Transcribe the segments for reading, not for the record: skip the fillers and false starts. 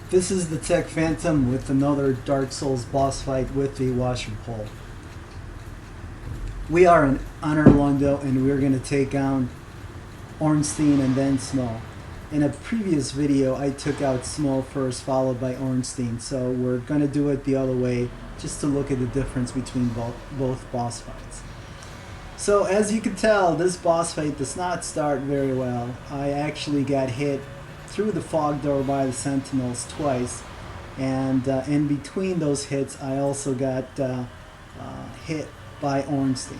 This is the Tech Phantom with another Dark Souls boss fight with the washer pole. We are in Orlando and we're going to take on Ornstein and then Smough. In a previous video I took out Smough first followed by Ornstein, so we're going to do it the other way just to look at the difference between both boss fights. So as you can tell, this boss fight does not start very well. I actually got hit through the fog door by the sentinels twice, and in between those hits I also got hit by Ornstein.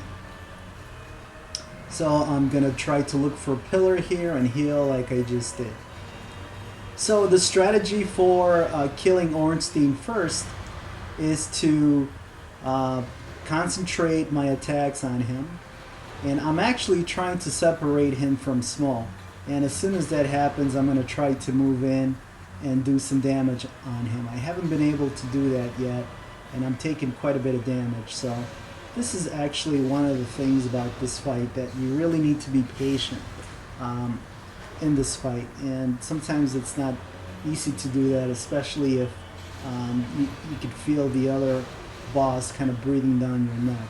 So I'm gonna try to look for a pillar here and heal like I just did. So the strategy for killing Ornstein first is to concentrate my attacks on him, and I'm actually trying to separate him from Smough. And as soon as that happens, I'm going to try to move in and do some damage on him. I haven't been able to do that yet, and I'm taking quite a bit of damage. So this is actually one of the things about this fight, that you really need to be patient in this fight. And sometimes it's not easy to do that, especially if you can feel the other boss kind of breathing down your neck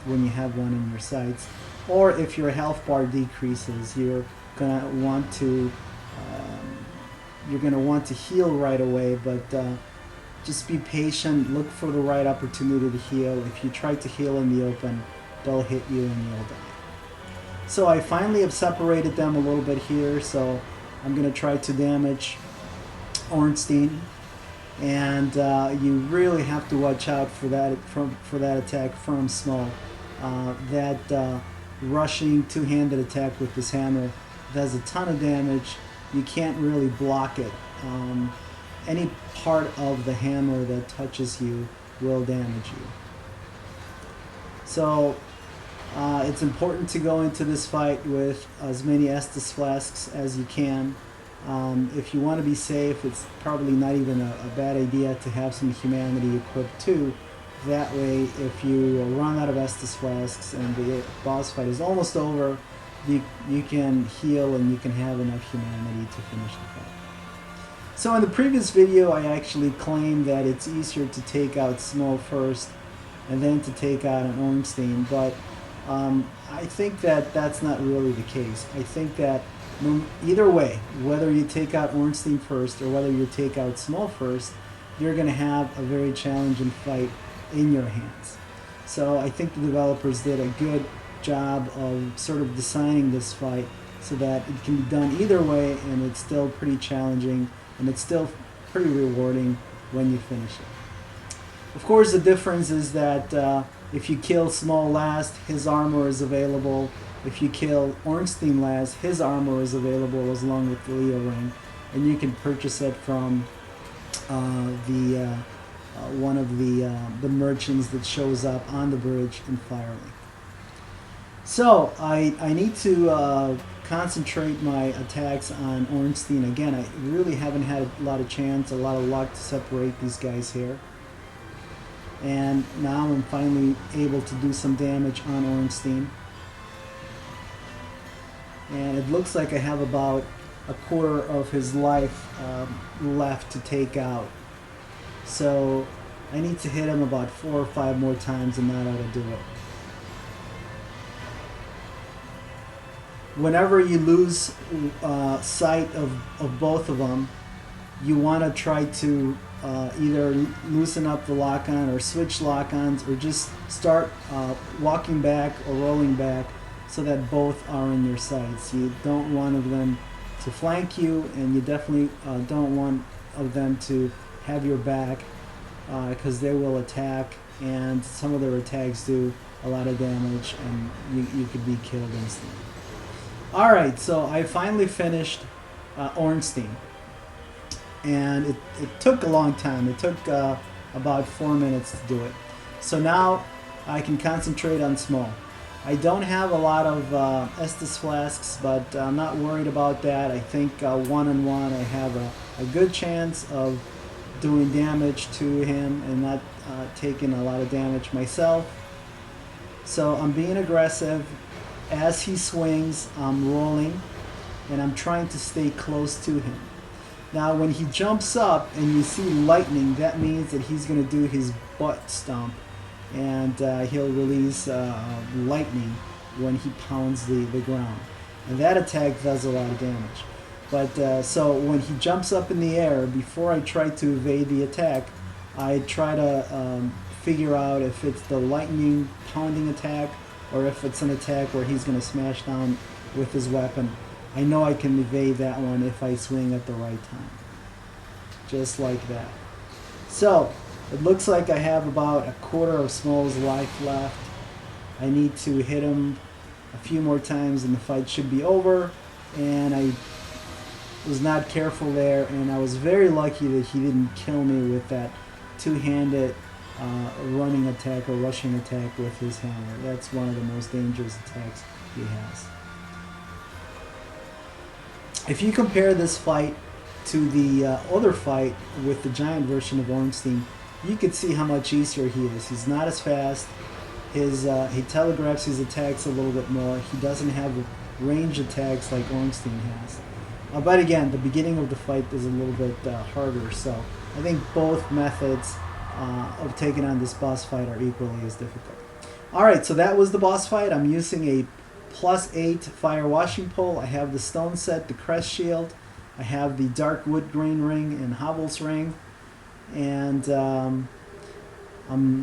when you have one in your sights. Or if your health bar decreases, you're gonna want to heal right away, but just be patient, look for the right opportunity to heal. If you try to heal in the open, they'll hit you and you'll die. So I finally have separated them a little bit here, so I'm gonna try to damage Ornstein, and you really have to watch out for that attack from Smough. That rushing two-handed attack with this hammer does a ton of damage. You can't really block it. Any part of the hammer that touches you will damage you. So it's important to go into this fight with as many Estus flasks as you can. If you want to be safe, it's probably not even a bad idea to have some humanity equipped too. That way, if you run out of Estus flasks and the boss fight is almost over, you can heal and you can have enough humanity to finish the fight. So in the previous video I actually claimed that it's easier to take out Smough first and then to take out an Ornstein, but I think that that's not really the case. I think that either way, whether you take out Ornstein first or whether you take out Smough first, you're going to have a very challenging fight in your hands. So I think the developers did a good job of sort of designing this fight so that it can be done either way, and it's still pretty challenging and it's still pretty rewarding when you finish it. Of course, the difference is that if you kill Smough last, his armor is available. If you kill Ornstein last, his armor is available as along with the Leo ring, and you can purchase it from one of the merchants that shows up on the bridge in Firelink. So I need to concentrate my attacks on Ornstein again. I really haven't had a lot of luck to separate these guys here. And now I'm finally able to do some damage on Ornstein. And it looks like I have about a quarter of his life left to take out. So I need to hit him about 4 or 5 more times and that ought to do it. Whenever you lose sight of both of them, you want to try to either loosen up the lock-on or switch lock-ons, or just start walking back or rolling back so that both are in your sights. You don't want of them to flank you, and you definitely don't want of them to have your back, because they will attack, and some of their attacks do a lot of damage, and you could be killed instantly. Alright, so I finally finished Ornstein, and it took a long time. It took about 4 minutes to do it. So now I can concentrate on Smough. I don't have a lot of Estus flasks, but I'm not worried about that. I think one-on-one I have a good chance of doing damage to him and not taking a lot of damage myself. So I'm being aggressive. As he swings, I'm rolling, and I'm trying to stay close to him. Now when he jumps up and you see lightning, that means that he's going to do his butt stomp, and he'll release lightning when he pounds the ground. And that attack does a lot of damage. But so when he jumps up in the air, before I try to evade the attack, I try to figure out if it's the lightning pounding attack or if it's an attack where he's going to smash down with his weapon. I know I can evade that one if I swing at the right time. Just like that. So, it looks like I have about a quarter of Smough's life left. I need to hit him a few more times and the fight should be over. And I was not careful there, and I was very lucky that he didn't kill me with that two-handed running attack or rushing attack with his hammer. That's one of the most dangerous attacks he has. If you compare this fight to the other fight with the giant version of Ornstein, you could see how much easier he is. He's not as fast. He telegraphs his attacks a little bit more. He doesn't have range attacks like Ornstein has. But again, the beginning of the fight is a little bit harder, so I think both methods of taking on this boss fight are equally as difficult. Alright, so that was the boss fight. I'm using a +8 fire washing pole. I have the stone set, the crest shield. I have the dark wood grain ring and hobbles ring. And I'm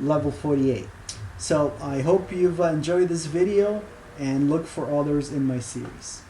level 48. So I hope you've enjoyed this video and look for others in my series.